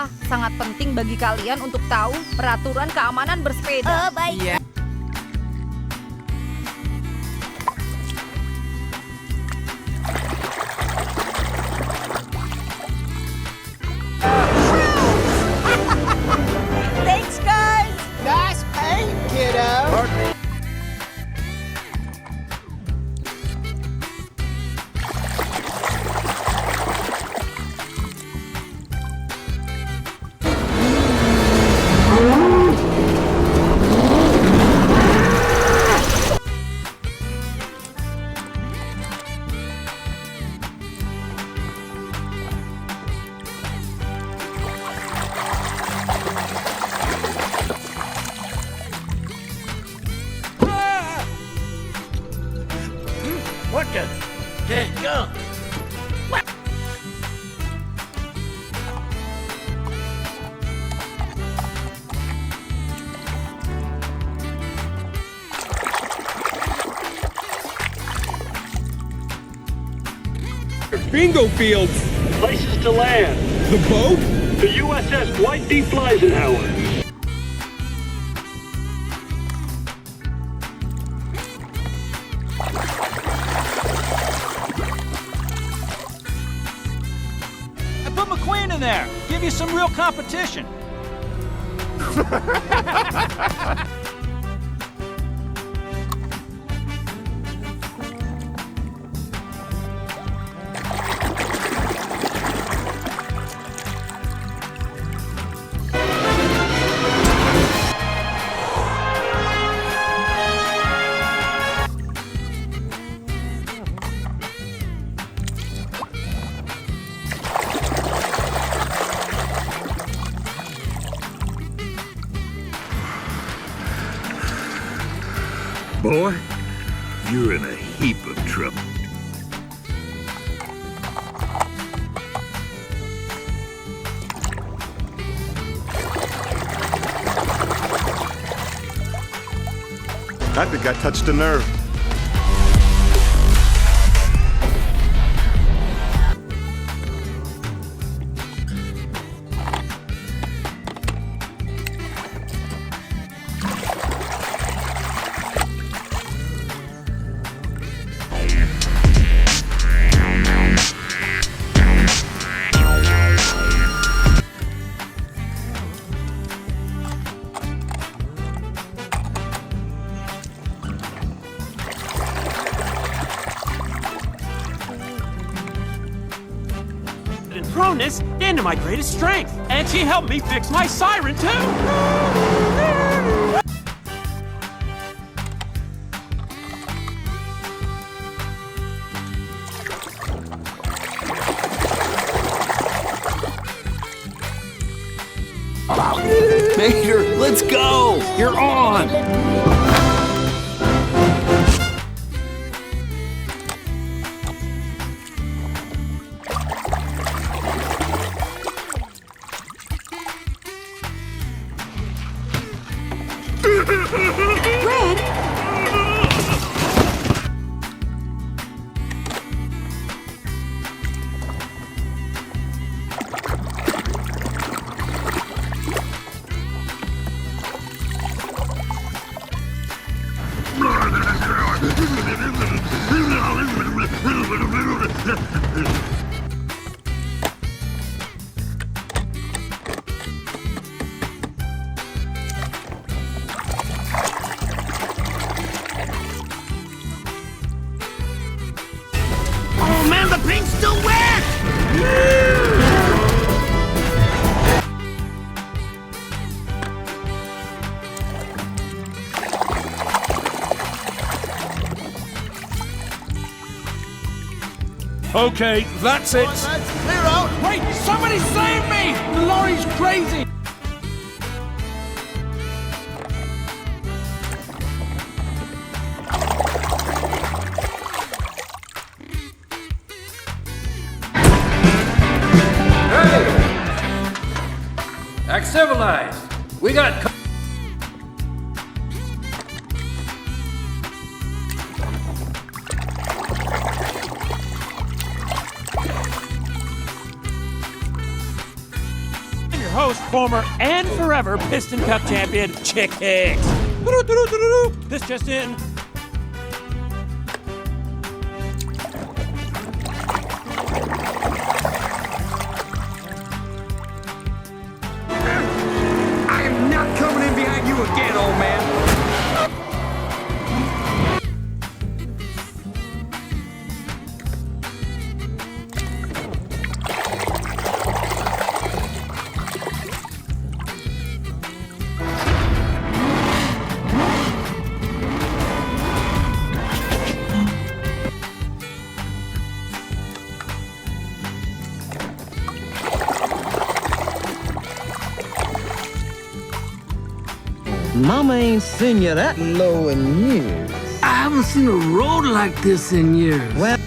apa-apa. Sangat penting bagi kalian untuk tahu peraturan keamanan bersepeda. Oh, baik. Iya. Thanks, guys. Nice paint, kiddo. What the? Hey, go! Bingo fields! Places to land. The boat? The USS Dwight D. Eisenhower. I put McQueen in there. Give you some real competition. Boy, you're in a heap of trouble. I think I touched a nerve. And proneness into my greatest strength. And she helped me fix my siren, too. Mater, let's go! You're on! Oh man, the paint's still wet! Okay, that's it. Clear out. Wait, somebody save me! The lorry's crazy. Act civilized. We got... most former and forever Piston Cup champion, Chick Hicks. This just in. I am not coming in behind you again, old man. Mama ain't seen you that low in years. I haven't seen a road like this in years. Well,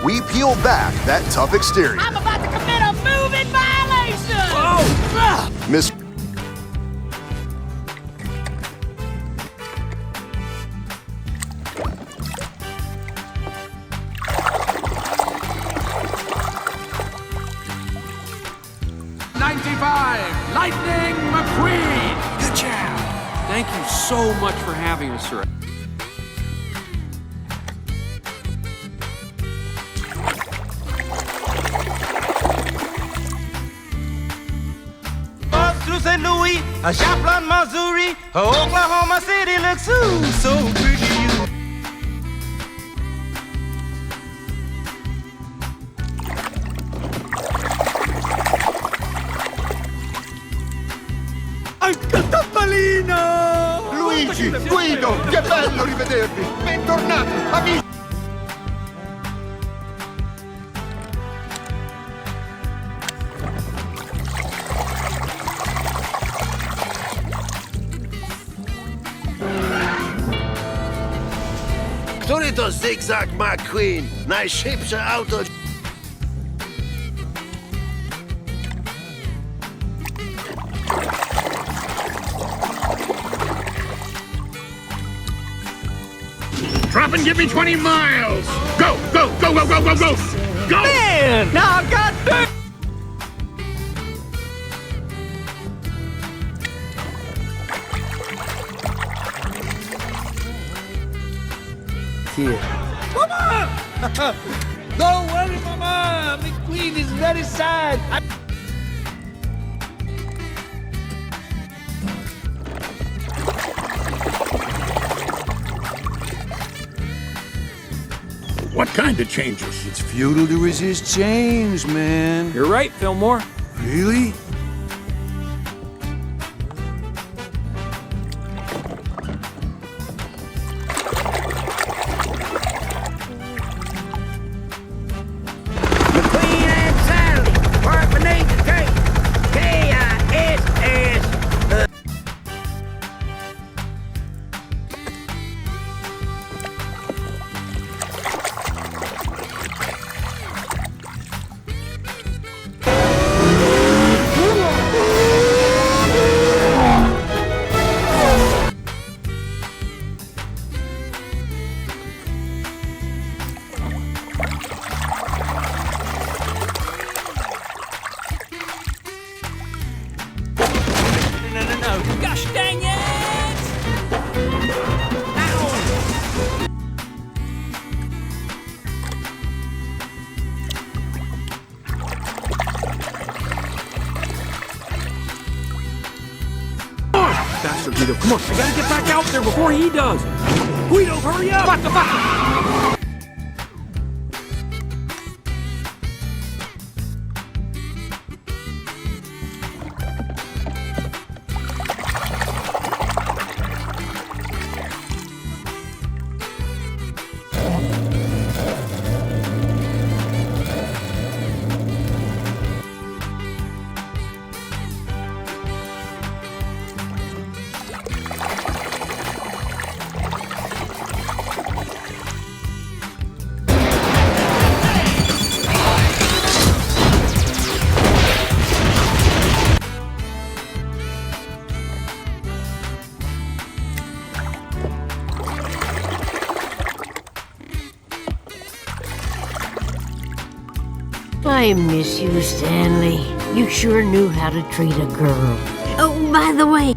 We peel back that tough exterior. I'm about to commit a moving violation! Miss Lightning McQueen! Good job! Thank you so much for having us, sir. Through St. Louis, Joplin, Missouri, Oklahoma City looks so pretty. Luigi, Guido, che bello rivedervi! Bentornati, amici! Który to zygzak McQueen? Najszybsze auto. Drop and give me 20 miles! Go, go, go, go, go, go, go! Go! Man! Now I got this! Mama! Don't worry, Mama! McQueen is very sad. What kind of changes? It's futile to resist change, man. You're right, Fillmore. Really? McQueen and Sally, work beneath the tree. K-I-S-S. No. Gosh dang it! Faster, Guido. Come on, I gotta get back out there before he does. Guido, hurry up! What the fuck? I miss you, Stanley. You sure knew how to treat a girl. Oh, by the way,